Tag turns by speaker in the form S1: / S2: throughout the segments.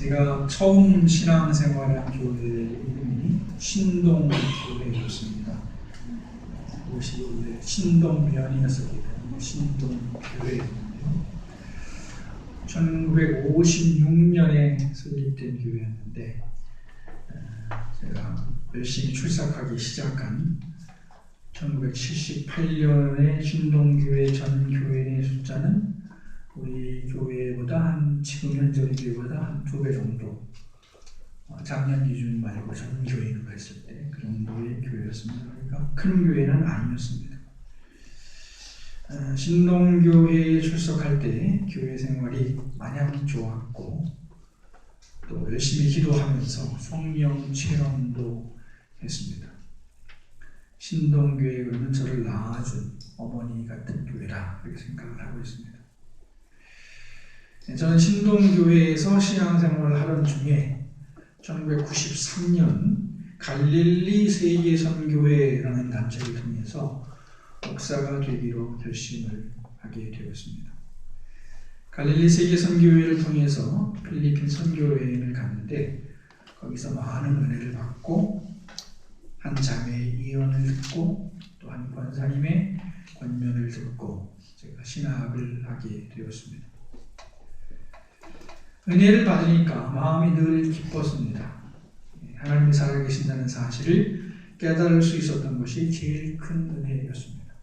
S1: 제가 처음 신앙생활한 교회 이름이 신동교회였습니다. 이것이 원래 신동면이었기 때문에 신동교회였는데요. 1956년에 설립된 교회였는데 제가 열심히 출석하기 시작한 1978년에 신동교회 전 교회의 숫자는 우리 교회보다 지금 현재 우리 교회보다 한 2배 정도, 작년 기준 말고 전 교회로 했을 때 그 정도의 교회였습니다. 그러니까 큰 교회는 아니었습니다. 신동교회에 출석할 때 교회 생활이 마냥 좋았고 또 열심히 기도하면서 성령 체험도 했습니다. 신동교회 그러면 저를 낳아준 어머니 같은 교회라 그렇게 생각을 하고 있습니다. 저는 신동교회에서 신앙생활을 하던 중에 1993년 갈릴리 세계선교회라는 단체를 통해서 목사가 되기로 결심을 하게 되었습니다. 갈릴리 세계선교회를 통해서 필리핀 선교여행을 갔는데 거기서 많은 은혜를 받고 한 자매의 예언을 듣고 또 한 권사님의 권면을 듣고 제가 신학을 하게 되었습니다. 은혜를 받으니까 마음이 늘 기뻤습니다. 하나님이 살아계신다는 사실을 깨달을 수 있었던 것이 제일 큰 은혜였습니다.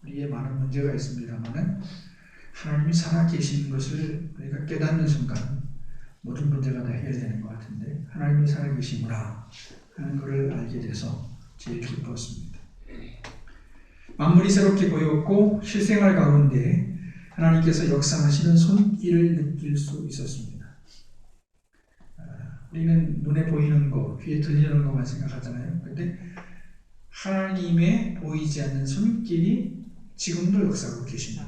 S1: 우리의 많은 문제가 있습니다만 하나님이 살아계신 것을 우리가 깨닫는 순간 모든 문제가 다 해결되는 것 같은데 하나님이 살아계시구나 하는 것을 알게 돼서 제일 기뻤습니다. 만물이 새롭게 보였고 실생활 가운데 하나님께서 역사하시는 손길을 느낄 수 있었습니다. 우리는 눈에 보이는 것, 귀에 들리는 것만 생각하잖아요. 그런데 하나님의 보이지 않는 손길이 지금도 역사하고 계십니다.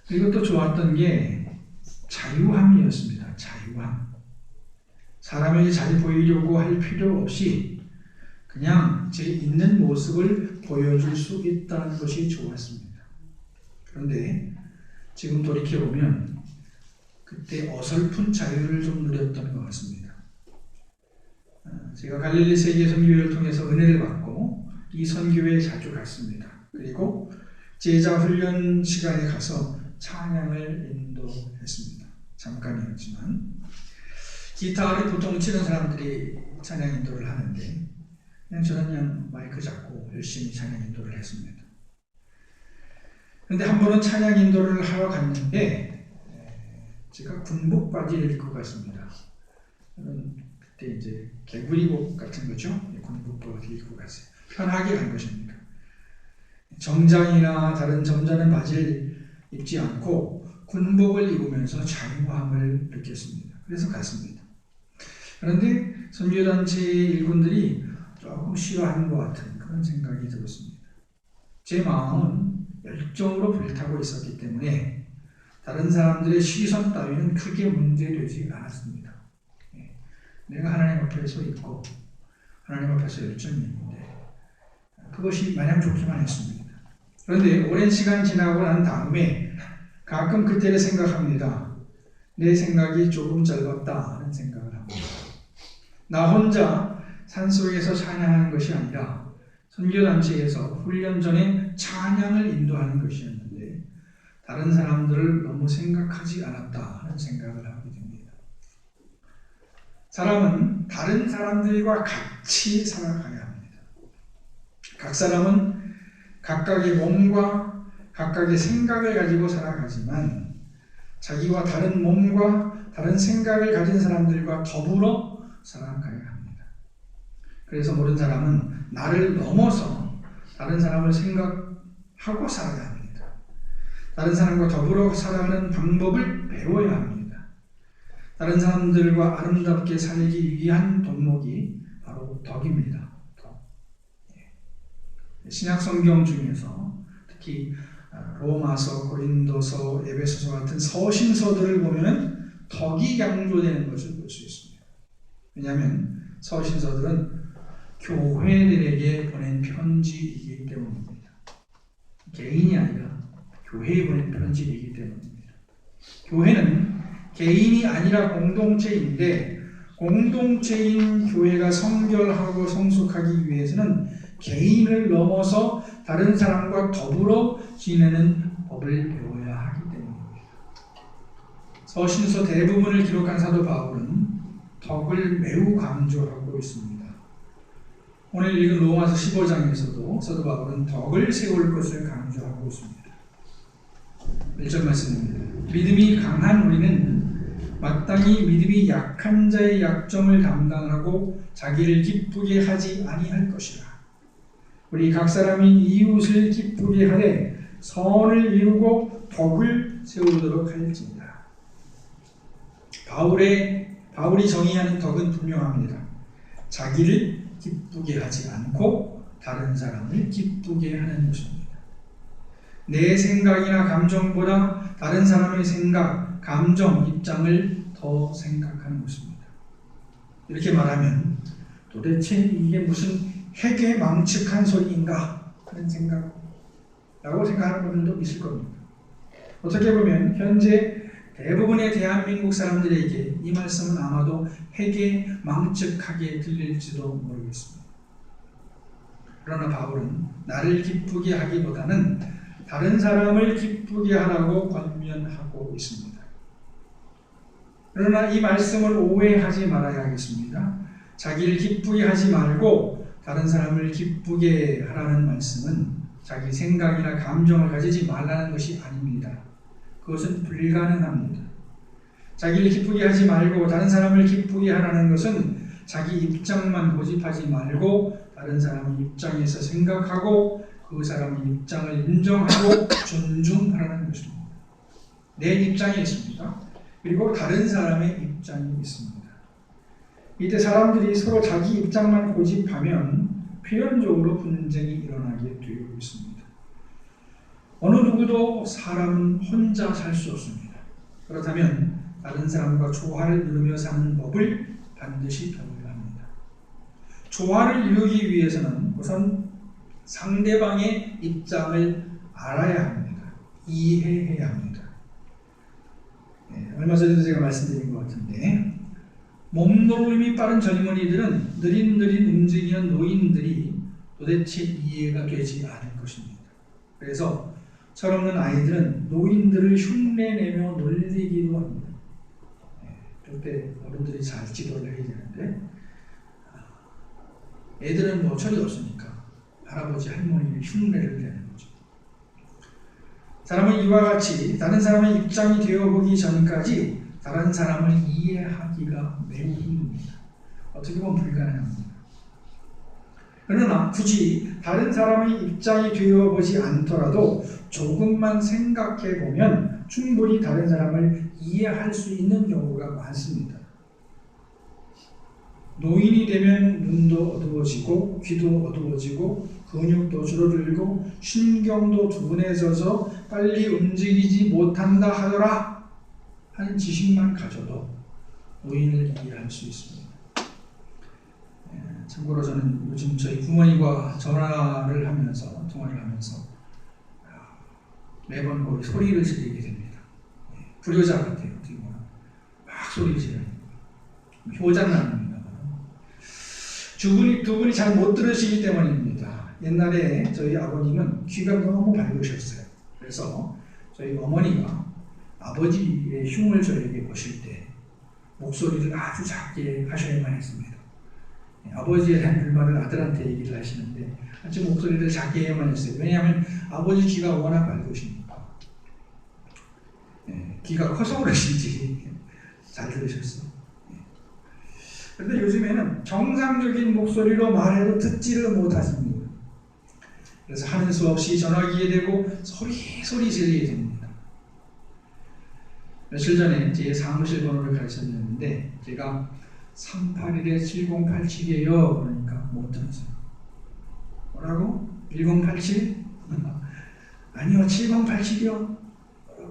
S1: 그리고 또 좋았던 게 자유함이었습니다. 자유함. 사람에게 잘 보이려고 할 필요 없이 그냥 제 있는 모습을 보여줄 수 있다는 것이 좋았습니다. 그런데 지금 돌이켜보면 그때 어설픈 자유를 좀 누렸던 것 같습니다. 제가 갈릴리 세계 선교회를 통해서 은혜를 받고 이 선교회에 자주 갔습니다. 그리고 제자 훈련 시간에 가서 찬양을 인도했습니다. 잠깐이었지만 기타를 보통 치는 사람들이 찬양 인도를 하는데 저는 그냥 마이크 잡고 열심히 찬양 인도를 했습니다. 그런데 한 번은 찬양 인도를 하러 갔는데 제가 군복 바지를 입고 갔습니다. 저는 그때 이제 개구리복 같은 거죠. 군복 바지 입고 갔어요. 편하게 간 것입니다. 정장이나 다른 점잖은 바지를 입지 않고 군복을 입으면서 자유함을 느꼈습니다. 그래서 갔습니다. 그런데 선교단체 일꾼들이 조금 싫어하는 것 같은 그런 생각이 들었습니다. 제 마음은 열정으로 불타고 있었기 때문에 다른 사람들의 시선 따위는 크게 문제되지 않았습니다. 내가 하나님 앞에 서 있고 하나님 앞에서 열정이 있는데 그것이 마냥 좋기만 했습니다. 그런데 오랜 시간 지나고 난 다음에 가끔 그때를 생각합니다. 내 생각이 조금 짧았다 하는 생각을 합니다. 나 혼자 산속에서 찬양하는 것이 아니라 선교단체에서 훈련 전에 찬양을 인도하는 것이었는데 다른 사람들을 너무 생각하지 않았다 하는 생각을 하게 됩니다. 사람은 다른 사람들과 같이 살아가야 합니다. 각 사람은 각각의 몸과 각각의 생각을 가지고 살아가지만 자기와 다른 몸과 다른 생각을 가진 사람들과 더불어 살아가야 합니다. 그래서 모든 사람은 나를 넘어서 다른 사람을 생각하고 살아야 합니다. 다른 사람과 더불어 살아가는 방법을 배워야 합니다. 다른 사람들과 아름답게 살기 위한 덕목이 바로 덕입니다. 덕. 신약 성경 중에서 특히 로마서, 고린도서, 에베소서 같은 서신서들을 보면 덕이 강조되는 것을 볼 수 있습니다. 왜냐하면 서신서들은 교회들에게 보낸 편지이기 때문입니다. 개인이 아니라 교회에 보낸 편지이기 때문입니다. 교회는 개인이 아니라 공동체인데 공동체인 교회가 성결하고 성숙하기 위해서는 개인을 넘어서 다른 사람과 더불어 지내는 법을 배워야 하기 때문입니다. 서신서 대부분을 기록한 사도 바울은 덕을 매우 강조하고 있습니다. 오늘 읽은 로마서 15장에서도 사도 바울은 덕을 세울 것을 강조하고 있습니다. 1절 말씀입니다. 믿음이 강한 우리는 마땅히 믿음이 약한 자의 약점을 담당하고 자기를 기쁘게 하지 아니할 것이라. 우리 각 사람이 이웃을 기쁘게 하되 선을 이루고 덕을 세우도록 할지니라. 바울이 정의하는 덕은 분명합니다. 자기를 기쁘게 하지 않고 다른 사람을 기쁘게 하는 것입니다. 내 생각이나 감정보다 다른 사람의 생각, 감정, 입장을 더 생각하는 것입니다. 이렇게 말하면 도대체 이게 무슨 해괴망측한 소리인가 하는 생각라고 생각하는 분들도 있을 겁니다. 어떻게 보면 현재 대부분의 대한민국 사람들에게 이 말씀은 아마도 해괴망측하게 들릴지도 모르겠습니다. 그러나 바울은 나를 기쁘게 하기보다는 다른 사람을 기쁘게 하라고 권면하고 있습니다. 그러나 이 말씀을 오해하지 말아야 하겠습니다. 자기를 기쁘게 하지 말고 다른 사람을 기쁘게 하라는 말씀은 자기 생각이나 감정을 가지지 말라는 것이 아닙니다. 그것은 불가능합니다. 자기를 기쁘게 하지 말고 다른 사람을 기쁘게 하라는 것은 자기 입장만 고집하지 말고 다른 사람의 입장에서 생각하고 그 사람의 입장을 인정하고 존중하라는 것입니다. 내 입장이 있습니다. 그리고 다른 사람의 입장이 있습니다. 이때 사람들이 서로 자기 입장만 고집하면 필연적으로 분쟁이 일어나게 되고 있습니다. 어느 누구도 사람은 혼자 살 수 없습니다. 그렇다면 다른 사람과 조화를 이루며 사는 법을 반드시 배워야 합니다. 조화를 이루기 위해서는 우선 상대방의 입장을 알아야 합니다. 이해해야 합니다. 얼마 전에도 제가 말씀드린 것 같은데 몸놀림이 빠른 젊은이들은 느릿느릿 움직이는 노인들이 도대체 이해가 되지 않을 것입니다. 그래서 철없는 아이들은 노인들을 흉내내며 놀리기도 합니다. 그때 어른들이 잘 지도를 해야 되는데 애들은 뭐 철이 없으니까 할아버지 할머니를 흉내를 내는 거죠. 사람은 이와 같이 다른 사람의 입장이 되어보기 전까지 다른 사람을 이해하기가 매우 힘듭니다. 어떻게 보면 불가능합니다. 그러나 굳이 다른 사람의 입장이 되어보지 않더라도 조금만 생각해보면 충분히 다른 사람을 이해할 수 있는 경우가 많습니다. 노인이 되면 눈도 어두워지고 귀도 어두워지고 근육도 줄어들고 신경도 둔해져서 빨리 움직이지 못한다 하더라 하는 지식만 가져도 노인을 이해할 수 있습니다. 참고로 저는 요즘 저희 부모님과 통화를 하면서 매번 거기 소리를 지르게 됩니다. 불효자 같아요. 어떻게 보면 막 소리 지르는 효자는 두 분이 잘 못 들으시기 때문입니다. 옛날에 저희 아버님은 귀가 너무 밝으셨어요. 그래서 저희 어머니가 아버지의 흉을 저에게 보실 때 목소리를 아주 작게 하셔야만 했습니다. 아버지에 대한 불만을 아들한테 얘기를 하시는데 아주 목소리를 작게 해야만 했어요. 왜냐하면 아버지 귀가 워낙 밝으시니까. 귀가 커서 그러신지 잘 들으셨어요. 그런데 요즘에는 정상적인 목소리로 말해도 듣지를 못하십니다. 그래서 하는 수 없이 전화기에 대고 소리 지르게 됩니다. 며칠 전에 제 사무실 번호를 가르쳤는데 제가 381-7087이에요. 그러니까 못 들었어요. 뭐라고? 1087? 아니요, 7087이요.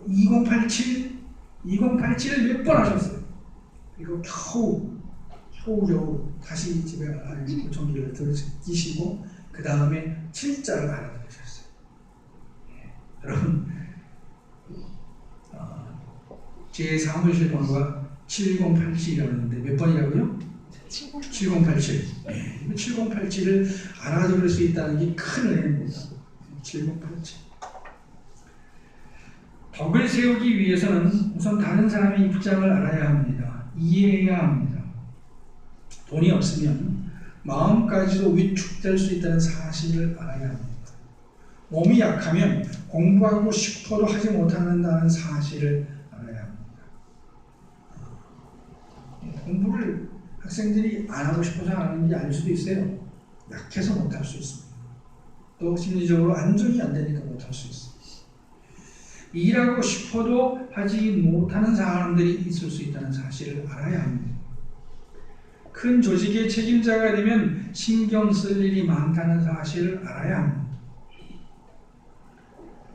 S1: 2087? 2087을 몇 번 하셨어요. 그리고 겨우 다시 집에 전기를 들으시고 그 다음에 7자를 알아들으셨어요. 여러분 제 사무실 번호가 7087이라고 하는데 몇 번이라고요? 7087. 네, 7087을 알아들을 수 있다는 게 큰 은혜입니다. 7087. 덕을 세우기 위해서는 우선 다른 사람의 입장을 알아야 합니다. 이해해야 합니다. 돈이 없으면 마음까지도 위축될 수 있다는 사실을 알아야 합니다. 몸이 약하면 공부하고 싶어도 하지 못한다는 사실을 알아야 합니다. 공부를 학생들이 안 하고 싶어서 안 하는지 알 수도 있어요. 약해서 못할 수 있습니다. 또 심리적으로 안정이 안 되니까 못할 수 있습니다. 일하고 싶어도 하지 못하는 사람들이 있을 수 있다는 사실을 알아야 합니다. 큰 조직의 책임자가 되면 신경 쓸 일이 많다는 사실을 알아야 합니다.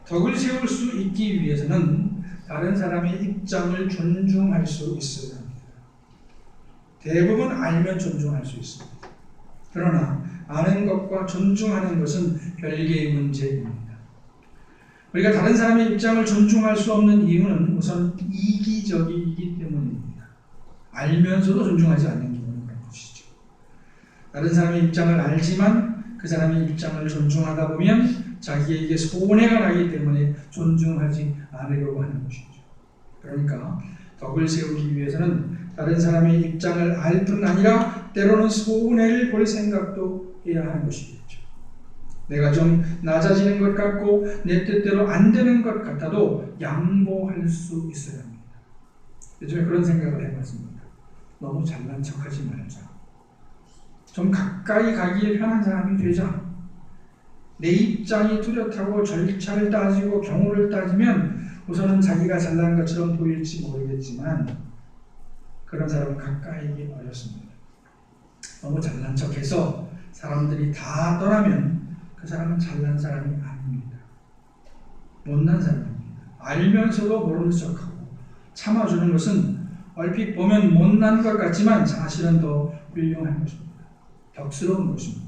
S1: 덕을 세울 수 있기 위해서는 다른 사람의 입장을 존중할 수 있어야 합니다. 대부분 알면 존중할 수 있습니다. 그러나 아는 것과 존중하는 것은 별개의 문제입니다. 우리가 다른 사람의 입장을 존중할 수 없는 이유는 우선 이기적이기 때문입니다. 알면서도 존중하지 않는 경우는 그런 것이죠. 다른 사람의 입장을 알지만 그 사람의 입장을 존중하다 보면 자기에게 손해가 나기 때문에 존중하지 않으려고 하는 것이죠. 그러니까 덕을 세우기 위해서는 다른 사람의 입장을 알 뿐 아니라 때로는 손해를 볼 생각도 해야 하는 것이겠죠. 내가 좀 낮아지는 것 같고 내 뜻대로 안 되는 것 같아도 양보할 수 있어야 합니다. 요즘에 그런 생각을 해봤습니다. 너무 잘난 척하지 말자. 좀 가까이 가기에 편한 사람이 되자. 내 입장이 뚜렷하고 절차를 따지고 경우를 따지면 우선은 자기가 잘난 것처럼 보일지 모르겠지만 그런 사람은 가까이기 어렵습니다. 너무 잘난 척해서 사람들이 다 떠나면 그 사람은 잘난 사람이 아닙니다. 못난 사람입니다. 알면서도 모르는 척하고 참아주는 것은 얼핏 보면 못난 것 같지만 사실은 더 훌륭한 것입니다. 덕스러운 것입니다.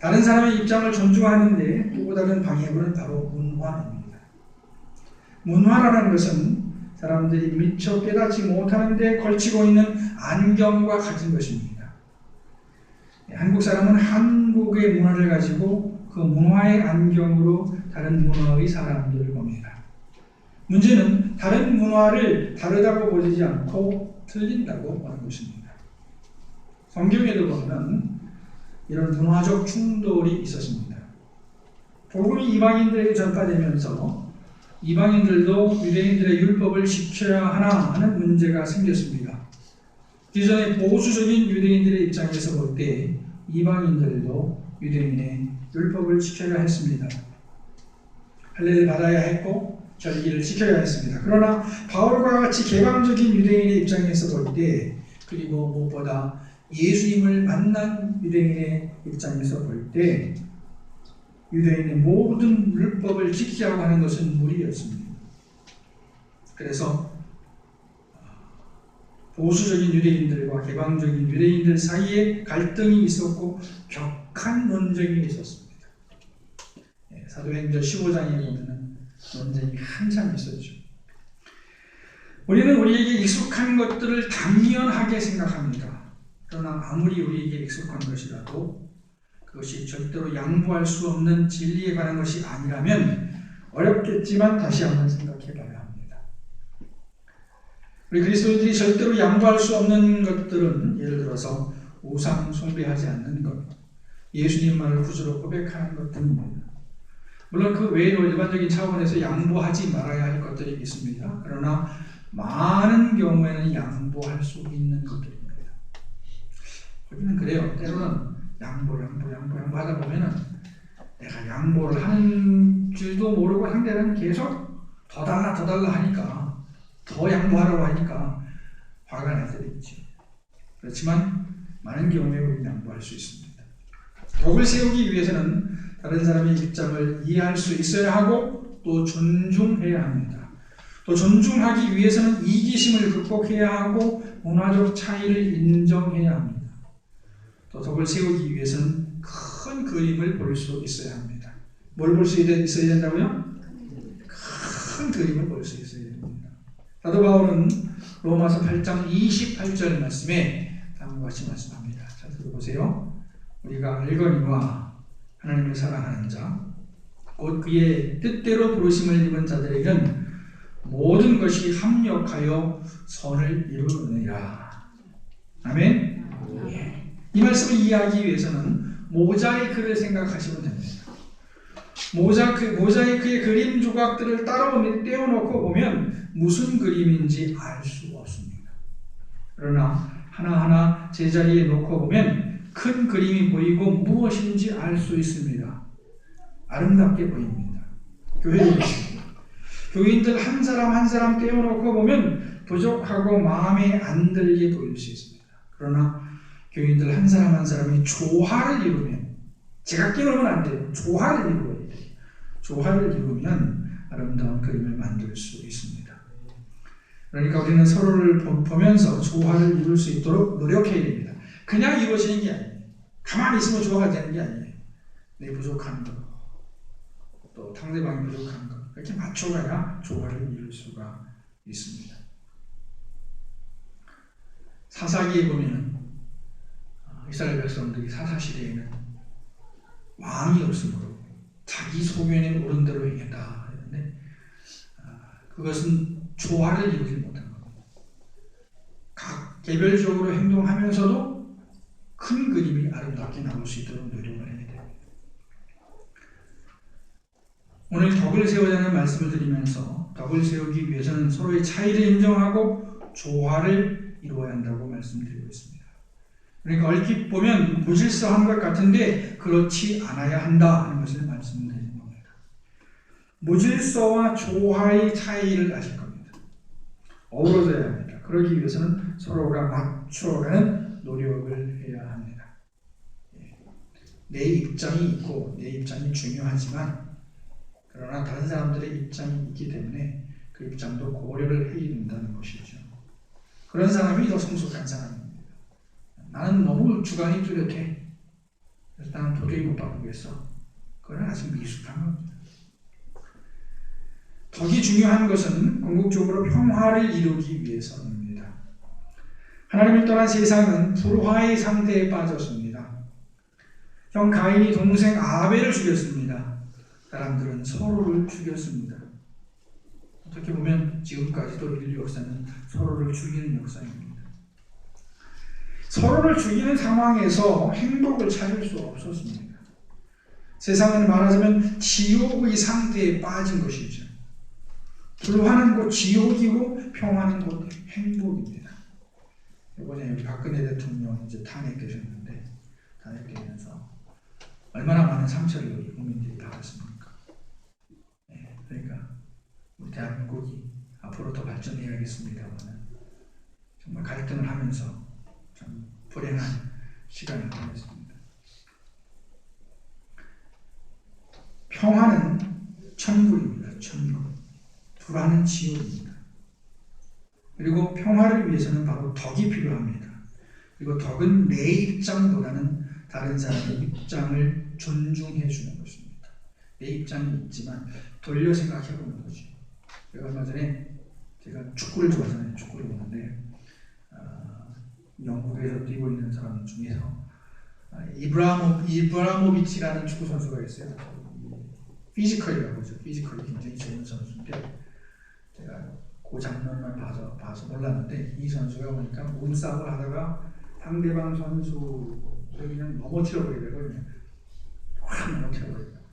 S1: 다른 사람의 입장을 존중하는데 또 다른 방향으로는 바로 문화입니다. 문화라는 것은 사람들이 미처 깨닫지 못하는 데 걸치고 있는 안경과 같은 것입니다. 한국 사람은 한국의 문화를 가지고 그 문화의 안경으로 다른 문화의 사람들을 봅니다. 문제는 다른 문화를 다르다고 보지 않고 틀린다고 보는 것입니다. 성경에도 보면 이런 문화적 충돌이 있었습니다. 복음이 이방인들에게 전파되면서 이방인들도 유대인들의 율법을 지켜야 하나 하는 문제가 생겼습니다. 기존의 보수적인 유대인들의 입장에서 볼 때 이방인들도 유대인의 율법을 지켜야 했습니다. 할례를 받아야 했고 절기를 지켜야 했습니다. 그러나 바울과 같이 개방적인 유대인의 입장에서 볼 때 그리고 무엇보다 예수님을 만난 유대인의 입장에서 볼 때 유대인의 모든 율법을 지키라고 하는 것은 무리였습니다. 그래서 보수적인 유대인들과 개방적인 유대인들 사이에 갈등이 있었고 격한 논쟁이 있었습니다. 사도행전 15장에 보면 논쟁이 한참 있었죠. 우리는 우리에게 익숙한 것들을 당연하게 생각합니다. 그러나 아무리 우리에게 익숙한 것이라도 그것이 절대로 양보할 수 없는 진리에 관한 것이 아니라면 어렵겠지만 다시 한번 생각해 봐야 합니다. 우리 그리스도인들이 절대로 양보할 수 없는 것들은 예를 들어서 우상 숭배하지 않는 것, 예수님만을 구주로 고백하는 것 등입니다. 물론 그 외에도 일반적인 차원에서 양보하지 말아야 할 것들이 있습니다. 그러나 많은 경우에는 양보할 수 있는 것들입니다. 우리는 그래요. 때로는 양보하다 보면은 내가 양보를 하는 줄도 모르고 상대는 계속 더 달라 하니까 더 양보하라고 하니까 화가 날 때도 있죠. 그렇지만 많은 경우에 우리는 양보할 수 있습니다. 덕을 세우기 위해서는 다른 사람의 입장을 이해할 수 있어야 하고 또 존중해야 합니다. 또 존중하기 위해서는 이기심을 극복해야 하고 문화적 차이를 인정해야 합니다. 또 덕을 세우기 위해서는 큰 그림을 볼 수 있어야 합니다. 뭘 볼 수 있어야 된다고요? 큰 그림을 볼 수 있어야 됩니다. 사도 바울은 로마서 8장 28절 말씀에 다음과 같이 말씀합니다. 자, 들어보세요. 우리가 알거니와 하나님을 사랑하는 자, 곧 그의 뜻대로 부르심을 입은 자들에게는 모든 것이 합력하여 선을 이루느니라. 아멘. 예. 이 말씀을 이해하기 위해서는 모자이크를 생각하시면 됩니다. 모자이크의 그림 조각들을 떼어놓고 보면 무슨 그림인지 알 수 없습니다. 그러나 하나하나 제자리에 놓고 보면 큰 그림이 보이고 무엇인지 알 수 있습니다. 아름답게 보입니다. 교인들 한 사람 한 사람 떼어놓고 보면 부족하고 마음에 안 들게 보일 수 있습니다. 그러나 교인들 한 사람 한 사람이 조화를 이루면, 제가 끼우면 안 돼요. 조화를 이루어야 돼요. 조화를 이루면 아름다운 그림을 만들 수 있습니다. 그러니까 우리는 서로를 보면서 조화를 이룰 수 있도록 노력해야 됩니다. 그냥 이루어지는 게 아니에요. 가만히 있으면 조화가 되는 게 아니에요. 내 부족한 것, 또 상대방이 부족한 것, 이렇게 맞춰가야 조화를 이룰 수가 있습니다. 사사기에 보면 이스라엘 백성들이 사사시대에는 왕이 없으므로 자기 소견에 옳은 대로 행했다 했는데, 그것은 조화를 이루지 못한 겁니다. 각 개별적으로 행동하면서도 큰 그림이 아름답게 나올 수 있도록 노력을 해야 됩니다. 오늘 덕을 세우자는 말씀을 드리면서 덕을 세우기 위해서는 서로의 차이를 인정하고 조화를 이루어야 한다고 말씀드리고 있습니다. 그러니까 얼핏 보면 무질서한 것 같은데 그렇지 않아야 한다 하는 것을 말씀드리는 겁니다. 무질서와 조화의 차이를 아실 겁니다. 어우러져야 합니다. 그러기 위해서는 서로가 맞춰가는 노력을 해야 합니다. 내 입장이 있고 내 입장이 중요하지만, 그러나 다른 사람들의 입장이 있기 때문에 그 입장도 고려를 해야 된다는 것이죠. 그런 사람이 더 성숙한 사람입니다. 나는 너무 주관이 뚜렷해. 그래서 나는 도저히 못 바꾸겠어. 그건 아직 미숙한 겁니다. 덕이 중요한 것은 궁극적으로 평화를 이루기 위해서입니다. 하나님을 떠난 세상은 불화의 상태에 빠졌습니다. 형 가인이 동생 아벨을 죽였습니다. 사람들은 서로를 죽였습니다. 어떻게 보면 지금까지도 인류 역사는 서로를 죽이는 역사입니다. 서로를 죽이는 상황에서 행복을 찾을 수 없었습니다. 세상은 말하자면 지옥의 상태에 빠진 것이죠. 불화는 곧 지옥이고 평화는 곧 행복입니다. 이번에 박근혜 대통령 이제 탄핵되셨는데, 탄핵되면서 얼마나 많은 상처를 우리 국민들이 받았습니까? 네, 그러니까 우리 대한민국이 앞으로 더 발전해야겠습니다만 정말 갈등을 하면서 참 불행한 시간을 보냈습니다. 평화는 천국입니다. 천국. 불화는 지옥입니다. 그리고 평화를 위해서는 바로 덕이 필요합니다. 그리고 덕은 내 입장보다는 다른 사람의 입장을 존중해 주는 것입니다. 내 입장이 있지만 돌려 생각해 보는 거죠. 제가 얼마 전에 제가 축구를 좋아하잖아요. 축구를 보는데 영국에서 뛰고 있는 사람 중에서 이브라모비치라는 축구 선수가 있어요. 피지컬이라고 하죠. 피지컬이 굉장히 좋은 선수인데, 제가 그 장면만 봐서 몰랐는데, 이 선수가 보니까 몸싸움을 하다가 상대방 선수를 그냥 넘어뜨려버리더라고요. 확 넘어뜨려버리더라고요.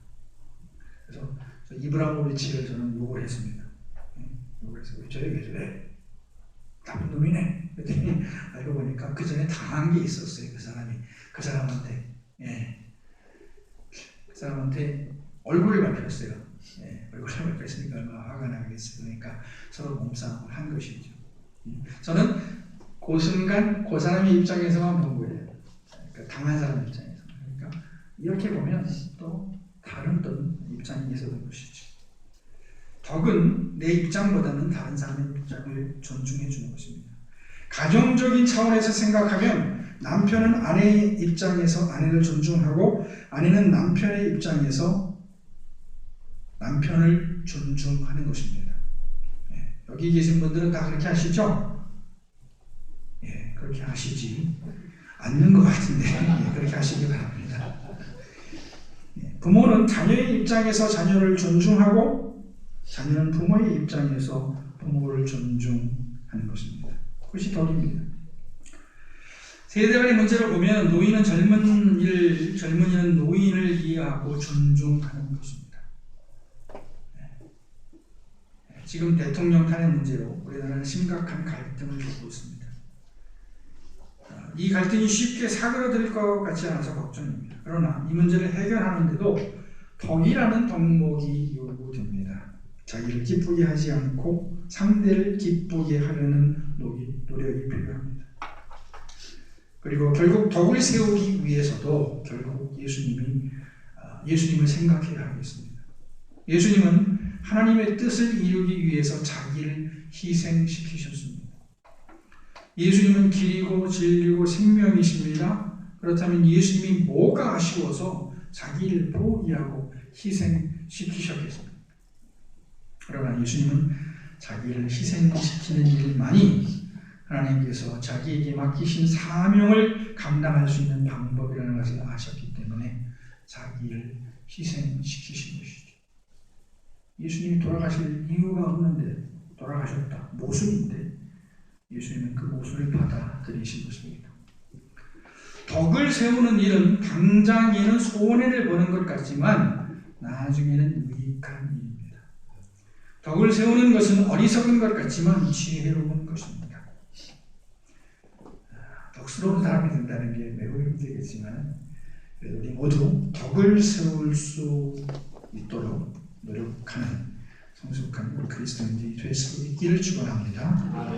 S1: 그래서 이브라모비치를 저는 욕을 했습니다. 욕을 해서 왜 저래? 나쁜 놈이네. 그랬더니 알고 보니까 그 전에 당한 게 있었어요. 그 사람한테. 그 사람한테 얼굴을 밝혔어요. 얼굴을 밝혔으니까 얼마나 화가 나겠어요. 그러니까 서로 몸싸움을 한 것이죠. 저는 그 순간 그 사람의 입장에서만 본 거예요. 그러니까 당한 사람 입장에서. 그러니까 이렇게 보면 또 다른 입장이 있었던 것이죠. 덕은 내 입장보다는 다른 사람의 입장을 존중해 주는 것입니다. 가정적인 차원에서 생각하면 남편은 아내의 입장에서 아내를 존중하고, 아내는 남편의 입장에서 남편을 존중하는 것입니다. 여기 계신 분들은 다 그렇게 하시죠? 예, 그렇게 하시지 않는 것 같은데 예, 그렇게 하시기 바랍니다. 예, 부모는 자녀의 입장에서 자녀를 존중하고 자녀는 부모의 입장에서 부모를 존중하는 것입니다. 그것이 덕입니다. 세대 간의 문제를 보면 노인은 젊은이는 노인을 이해하고 존중하는 것입니다. 지금 대통령 탄핵 문제로 우리나라는 심각한 갈등을 겪고 있습니다. 이 갈등이 쉽게 사그러들 것 같지 않아서 걱정입니다. 그러나 이 문제를 해결하는데도 덕이라는 덕목이 요구됩니다. 자기를 기쁘게 하지 않고 상대를 기쁘게 하려는 노력이 필요합니다. 그리고 결국 덕을 세우기 위해서도 결국 예수님을 생각해야 하겠습니다. 예수님은 하나님의 뜻을 이루기 위해서 자기를 희생시키셨습니다. 예수님은 길이고 진리고 생명이십니다. 그렇다면 예수님이 뭐가 아쉬워서 자기를 포기하고 희생시키셨겠습니까? 그러나 예수님은 자기를 희생시키는 일만이 하나님께서 자기에게 맡기신 사명을 감당할 수 있는 방법이라는 것을 아셨기 때문에 자기를 희생시키신 것이죠. 예수님이 돌아가실 이유가 없는데 돌아가셨다. 모순인데 예수님은 그 모순을 받아들이신 것입니다. 덕을 세우는 일은 당장에는 손해를 보는 것 같지만 나중에는 유익한 일입니다. 덕을 세우는 것은 어리석은 것 같지만 지혜로운 것입니다. 덕스러운 사람이 된다는 게 매우 힘들겠지만 그래도 우리 모두 덕을 세울 수 있도록 노력하는 성숙한 그리스도인들이 될 수 있기를 축원합니다.